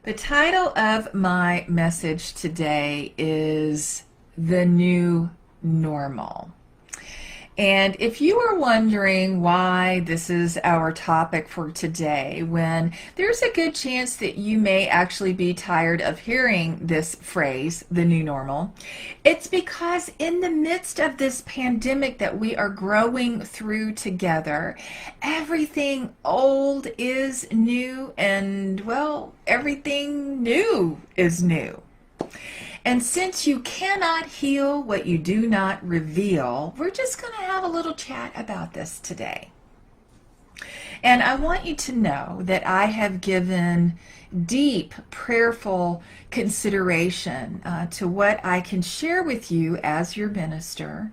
The title of my message today is The New Normal. And if you are wondering why this is our topic for today, when there's a good chance that you may actually be tired of hearing this phrase, the new normal, it's because in the midst of this pandemic that we are growing through together, everything old is new and, well, everything new is new. And since you cannot heal what you do not reveal, we're just going to have a little chat about this today. And I want you to know that I have given deep, prayerful consideration to what I can share with you as your minister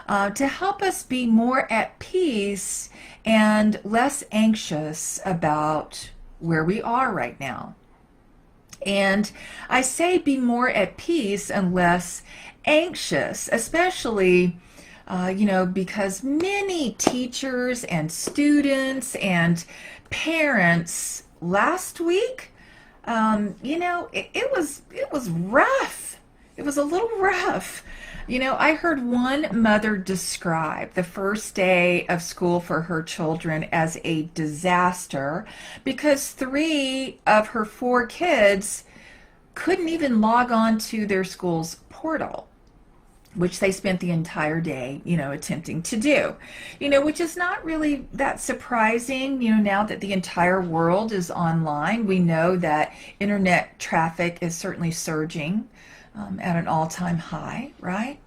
to help us be more at peace and less anxious about where we are right now. And I say be more at peace and less anxious, especially, because many teachers and students and parents last week, it was rough. It was a little rough. I heard one mother describe the first day of school for her children as a disaster because 3 of her 4 kids couldn't even log on to their school's portal, which they spent the entire day, attempting to do, which is not really that surprising, now that the entire world is online. We know that internet traffic is certainly surging at an all-time high, right?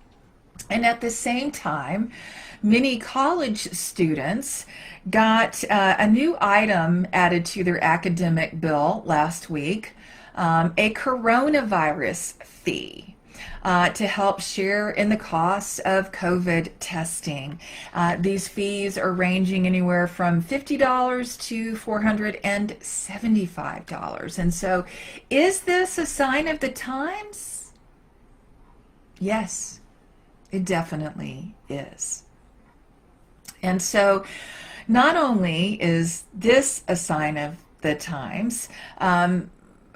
And at the same time, many college students got a new item added to their academic bill last week, a coronavirus fee. To help share in the cost of COVID testing. These fees are ranging anywhere from $50 to $475. And so, is this a sign of the times? Yes, it definitely is. And so, not only is this a sign of the times,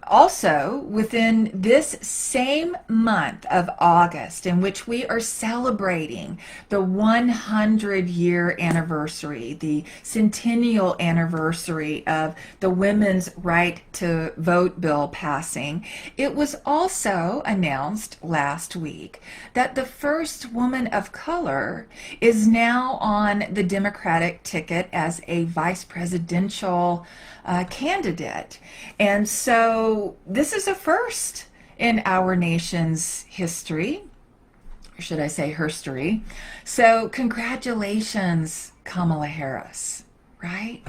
also, within this same month of August, in which we are celebrating the 100-year anniversary, the centennial anniversary of the Women's Right to Vote bill passing, it was also announced last week that the first woman of color is now on the Democratic ticket as a vice presidential candidate. And so this is a first in our nation's history, or should I say herstory. So congratulations, Kamala Harris, right?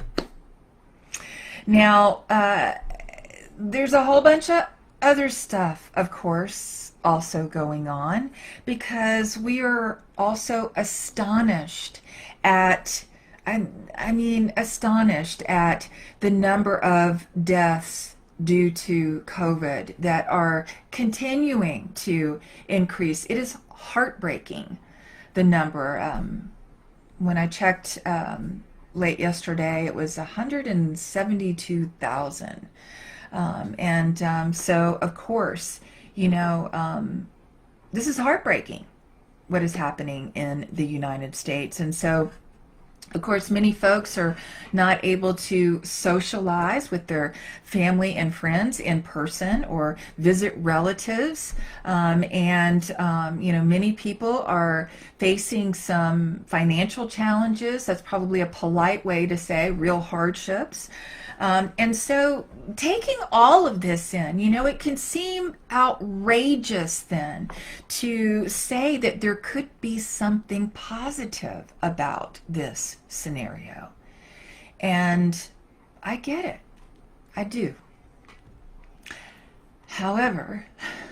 Now, there's a whole bunch of other stuff, of course, also going on, because we are also astonished at astonished at the number of deaths due to COVID that are continuing to increase. It is heartbreaking, the number. When I checked late yesterday, it was 172,000. So, of course, this is heartbreaking, what is happening in the United States. And so, of course, many folks are not able to socialize with their family and friends in person or visit relatives. Many people are facing some financial challenges. That's probably a polite way to say real hardships. And so taking all of this in, it can seem outrageous then to say that there could be something positive about this scenario. And I get it. I do. However,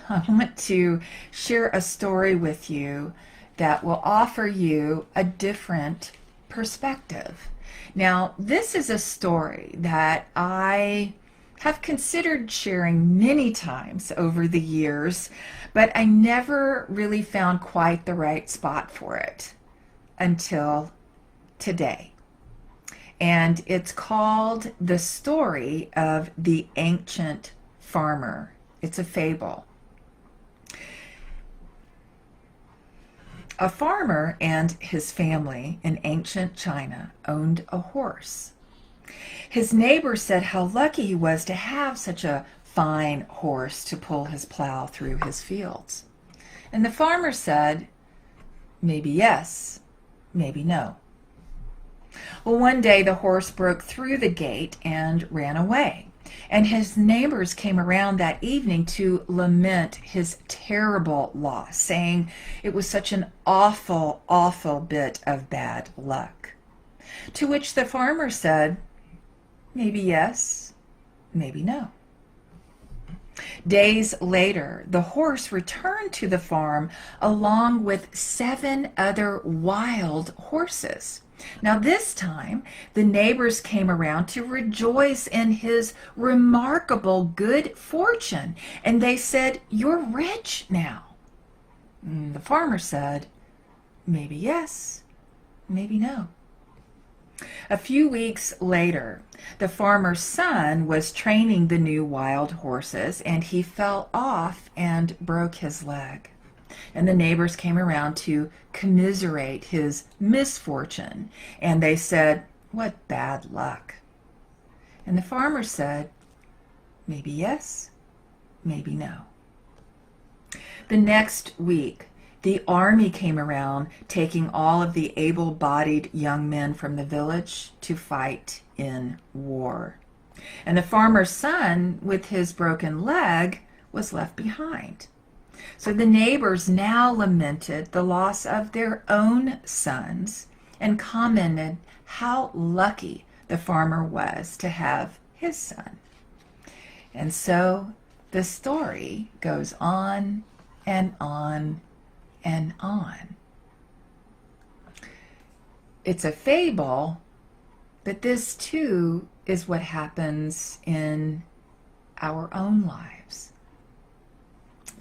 I want to share a story with you that will offer you a different perspective. Now, this is a story that I have considered sharing many times over the years, but I never really found quite the right spot for it until today. And it's called The Story of the Ancient farmer. It's a fable. A farmer and his family in ancient China owned a horse. His neighbor said how lucky he was to have such a fine horse to pull his plow through his fields. And the farmer said, maybe yes, maybe no. Well, one day the horse broke through the gate and ran away. And his neighbors came around that evening to lament his terrible loss, saying it was such an awful, awful bit of bad luck. To which the farmer said, maybe yes, maybe no. Days later, the horse returned to the farm along with 7 other wild horses. Now this time, the neighbors came around to rejoice in his remarkable good fortune, and they said, "You're rich now." And the farmer said, maybe yes, maybe no. A few weeks later, the farmer's son was training the new wild horses, and he fell off and broke his leg. And the neighbors came around to commiserate his misfortune, and they said, "What bad luck." And the farmer said, maybe yes, maybe no. The next week, the army came around, taking all of the able-bodied young men from the village to fight in war. And the farmer's son, with his broken leg, was left behind. So the neighbors now lamented the loss of their own sons and commented how lucky the farmer was to have his son. And so the story goes on and on and on. It's a fable, but this too is what happens in our own lives.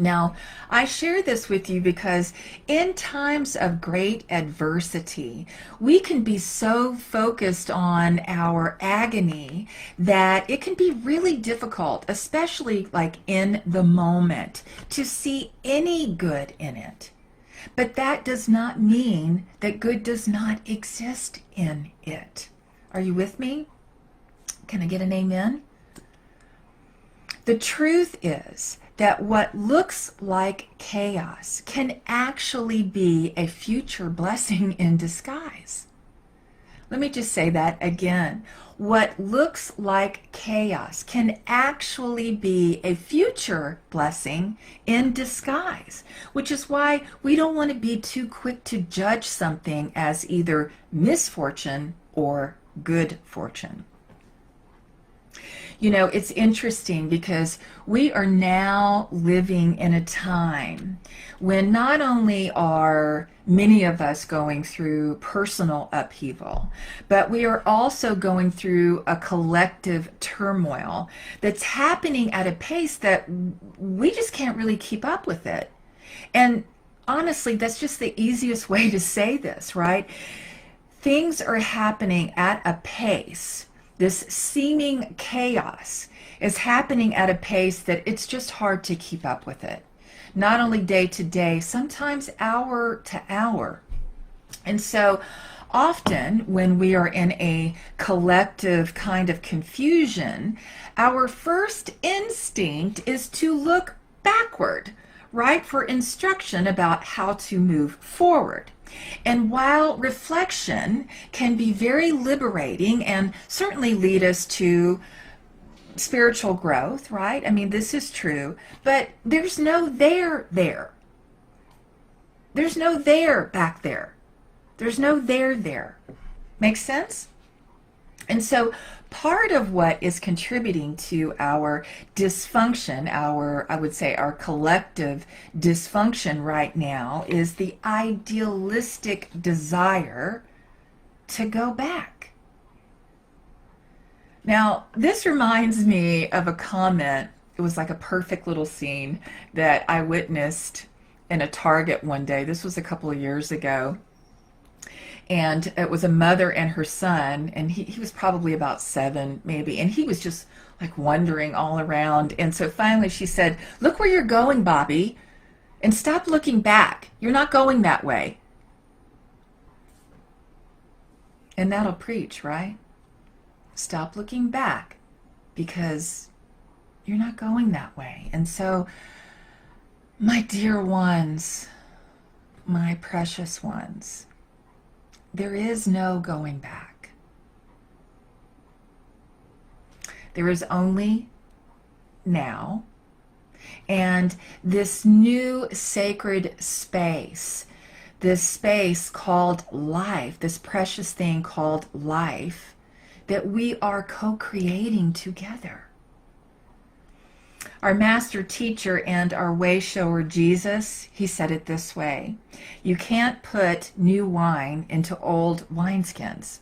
Now, I share this with you because in times of great adversity, we can be so focused on our agony that it can be really difficult, especially like in the moment, to see any good in it. But that does not mean that good does not exist in it. Are you with me? Can I get an amen? The truth is that what looks like chaos can actually be a future blessing in disguise. Let me just say that again. What looks like chaos can actually be a future blessing in disguise, which is why we don't want to be too quick to judge something as either misfortune or good fortune. You know, it's interesting because we are now living in a time when not only are many of us going through personal upheaval, but we are also going through a collective turmoil that's happening at a pace that we just can't really keep up with it. And honestly, that's just the easiest way to say this, right? Things are happening at a pace. This seeming chaos is happening at a pace that it's just hard to keep up with it. Not only day to day, sometimes hour to hour. And so often when we are in a collective kind of confusion, our first instinct is to look backward, right, for instruction about how to move forward. And while reflection can be very liberating and certainly lead us to spiritual growth, right? I mean, this is true, but there's no there. There's no there back there. There's no there. Makes sense? And so part of what is contributing to our dysfunction, I would say our collective dysfunction right now, is the idealistic desire to go back. Now, this reminds me of a comment. It was like a perfect little scene that I witnessed in a Target one day. This was a couple of years ago. And it was a mother and her son, and he was probably about 7 maybe, and he was just like wandering all around. And so finally she said, "Look where you're going, Bobby, and stop looking back. You're not going that way." And that'll preach, right? Stop looking back because you're not going that way. And so, my dear ones, my precious ones, there is no going back. There is only now. And this new sacred space, this space called life, this precious thing called life, that we are co-creating together. Our master teacher and our way shower, Jesus, he said it this way: you can't put new wine into old wineskins.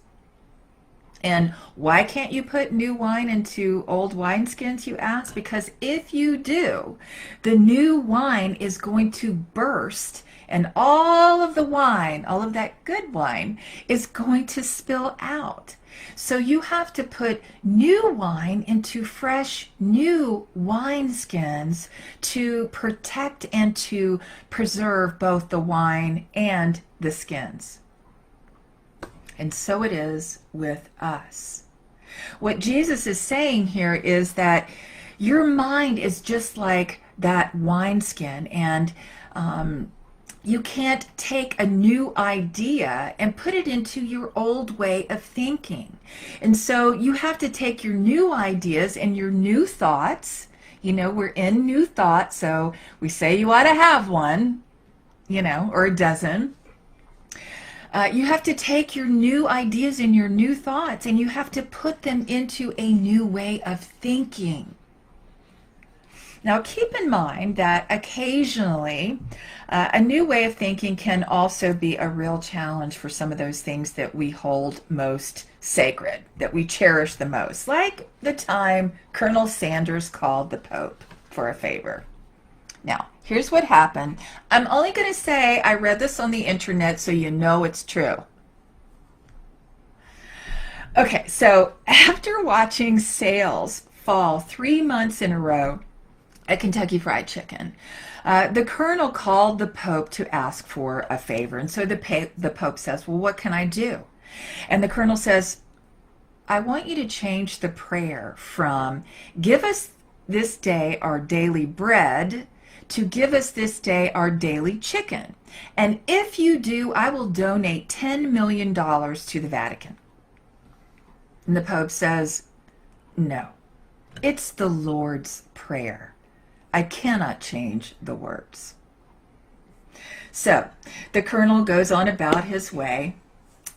And why can't you put new wine into old wineskins, you ask? Because if you do, the new wine is going to burst, and all of the wine, all of that good wine, is going to spill out. So you have to put new wine into fresh, new wineskins to protect and to preserve both the wine and the skins. And so it is with us. What Jesus is saying here is that your mind is just like that wineskin, and you can't take a new idea and put it into your old way of thinking. And so you have to take your new ideas and your new thoughts. You know, we're in new thought, so we say you ought to have one, you know, or a dozen. You have to take your new ideas and your new thoughts, and you have to put them into a new way of thinking. Now, keep in mind that occasionally a new way of thinking can also be a real challenge for some of those things that we hold most sacred, that we cherish the most, like the time Colonel Sanders called the Pope for a favor. Now, here's what happened. I'm only going to say I read this on the internet so you know it's true. Okay, so after watching sales fall 3 months in a row at Kentucky Fried Chicken, the Colonel called the Pope to ask for a favor. And so the Pope says, "Well, what can I do?" And the Colonel says, "I want you to change the prayer from 'Give us this day our daily bread' to 'Give us this day our daily chicken. And if you do, I will donate $10 million to the Vatican." And the Pope says, "No, it's the Lord's Prayer. I cannot change the words." So the Colonel goes on about his way,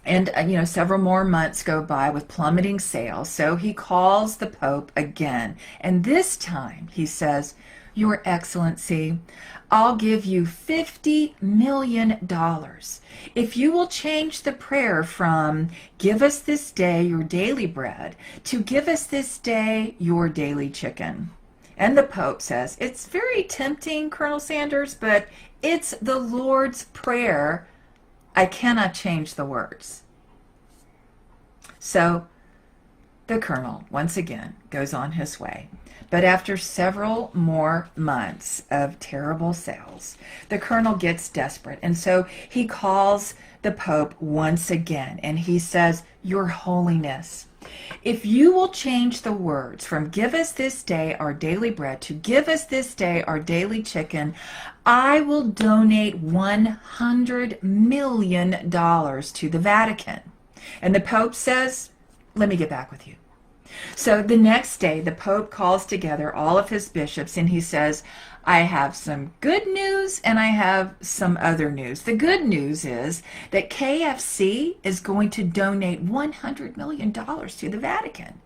and several more months go by with plummeting sales. So he calls the Pope again, and this time he says, "Your Excellency, I'll give you $50 million if you will change the prayer from 'Give us this day your daily bread' to 'Give us this day your daily chicken." And the Pope says, "It's very tempting, Colonel Sanders, but it's the Lord's Prayer. I cannot change the words." So the Colonel, once again, goes on his way. But after several more months of terrible sales, the Colonel gets desperate. And so he calls the Pope once again, and he says, "Your Holiness, if you will change the words from 'Give us this day our daily bread' to 'Give us this day our daily chicken,' I will donate $100 million to the Vatican." And the Pope says, "Let me get back with you." So the next day, the Pope calls together all of his bishops, and he says, "I have some good news and I have some other news. The good news is that KFC is going to donate $100 million to the Vatican."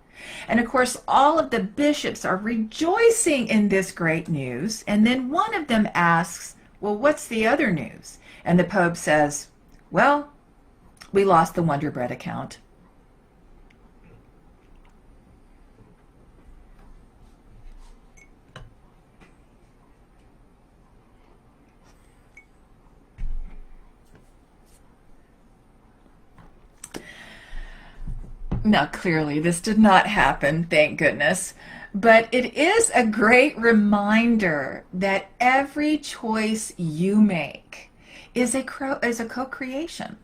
And of course, all of the bishops are rejoicing in this great news. And then one of them asks, "Well, what's the other news?" And the Pope says, "Well, we lost the Wonder Bread account." Now, clearly, this did not happen, thank goodness. But it is a great reminder that every choice you make is a co-creation.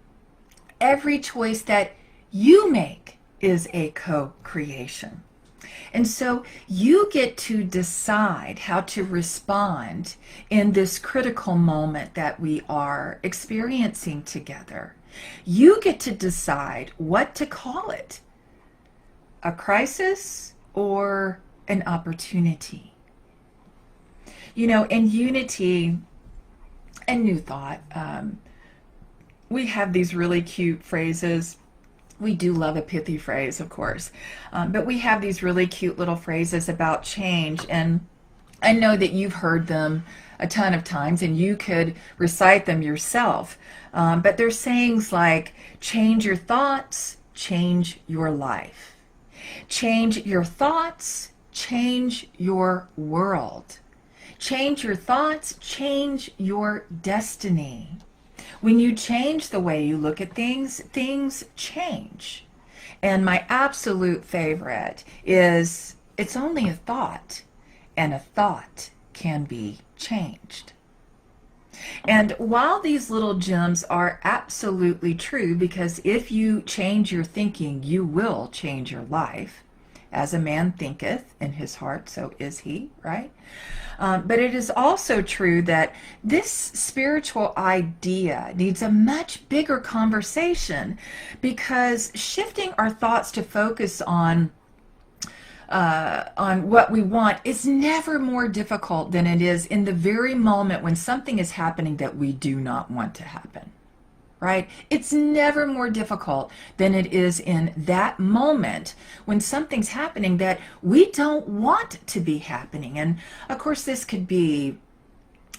Every choice that you make is a co-creation. And so you get to decide how to respond in this critical moment that we are experiencing together. You get to decide what to call it, a crisis or an opportunity. You know, in Unity and New Thought, we have these really cute phrases. We do love a pithy phrase, of course, but we have these really cute little phrases about change, and I know that you've heard them a ton of times and you could recite them yourself, but they're sayings like, change your thoughts, change your life. Change your thoughts, change your world. Change your thoughts, change your destiny. When you change the way you look at things, things change. And my absolute favorite is, it's only a thought, and a thought can be changed. And while these little gems are absolutely true, because if you change your thinking, you will change your life. As a man thinketh in his heart, so is he, right? But it is also true that this spiritual idea needs a much bigger conversation, because shifting our thoughts to focus on what we want is never more difficult than it is in the very moment when something is happening that we do not want to happen. Right? It's never more difficult than it is in that moment when something's happening that we don't want to be happening. And of course, this could be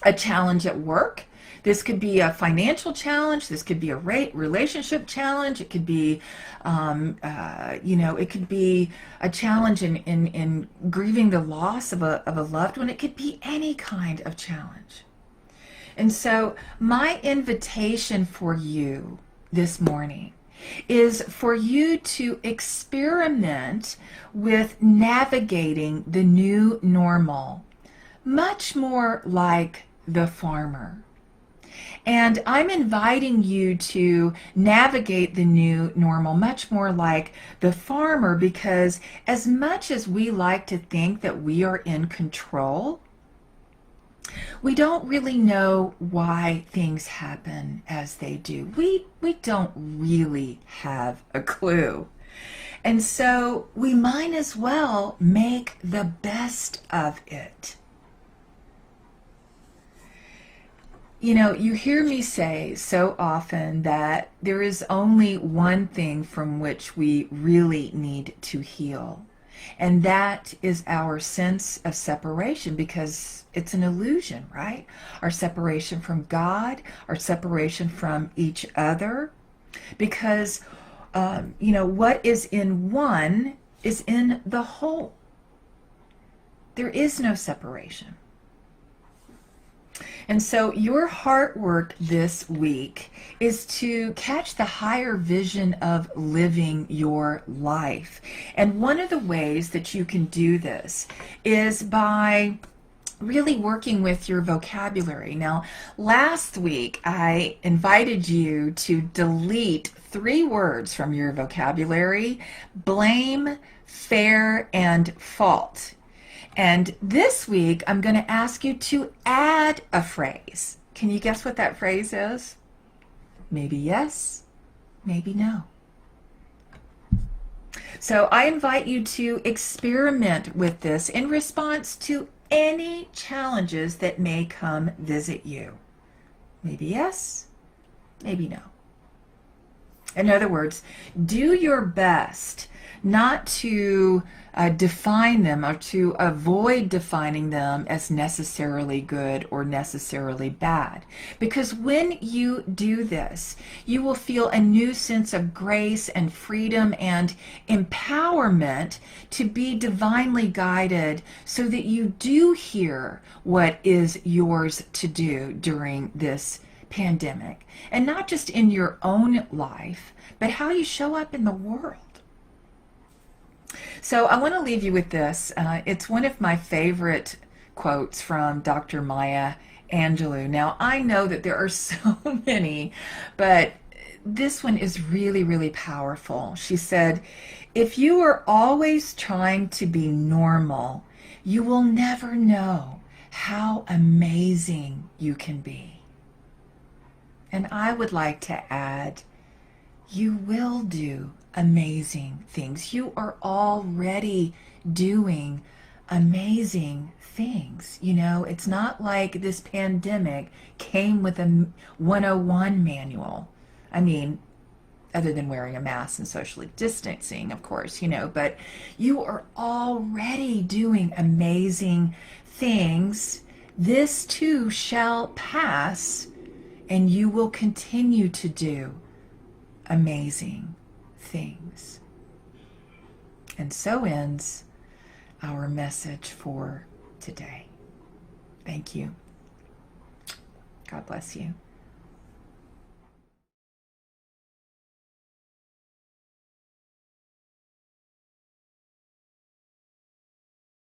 a challenge at work. This could be a financial challenge. This could be a relationship challenge. It could be, it could be a challenge in grieving the loss of a loved one. It could be any kind of challenge. And so my invitation for you this morning is for you to experiment with navigating the new normal, much more like the farmer. And I'm inviting you to navigate the new normal much more like the farmer, because as much as we like to think that we are in control, we don't really know why things happen as they do. We don't really have a clue. And so we might as well make the best of it. You know, you hear me say so often that there is only one thing from which we really need to heal. And that is our sense of separation, because it's an illusion, right? Our separation from God, our separation from each other. Because, what is in one is in the whole. There is no separation. And so your heart work this week is to catch the higher vision of living your life. And one of the ways that you can do this is by really working with your vocabulary. Now, last week I invited you to delete 3 words from your vocabulary: blame, fair, and fault. And this week, I'm going to ask you to add a phrase. Can you guess what that phrase is? Maybe yes, maybe no. So I invite you to experiment with this in response to any challenges that may come visit you. Maybe yes, maybe no. In other words, do your best not to define them or to avoid defining them as necessarily good or necessarily bad. Because when you do this, you will feel a new sense of grace and freedom and empowerment to be divinely guided, so that you do hear what is yours to do during this pandemic. And not just in your own life, but how you show up in the world. So I want to leave you with this. It's one of my favorite quotes from Dr. Maya Angelou. Now, I know that there are so many, but this one is really, really powerful. She said, "If you are always trying to be normal, you will never know how amazing you can be." And I would like to add, you will do amazing things. You are already doing amazing things. You know, it's not like this pandemic came with a 101 manual. I mean, other than wearing a mask and socially distancing, of course, but you are already doing amazing things. This too shall pass, and you will continue to do amazing things. And so ends our message for today. Thank you. God bless you.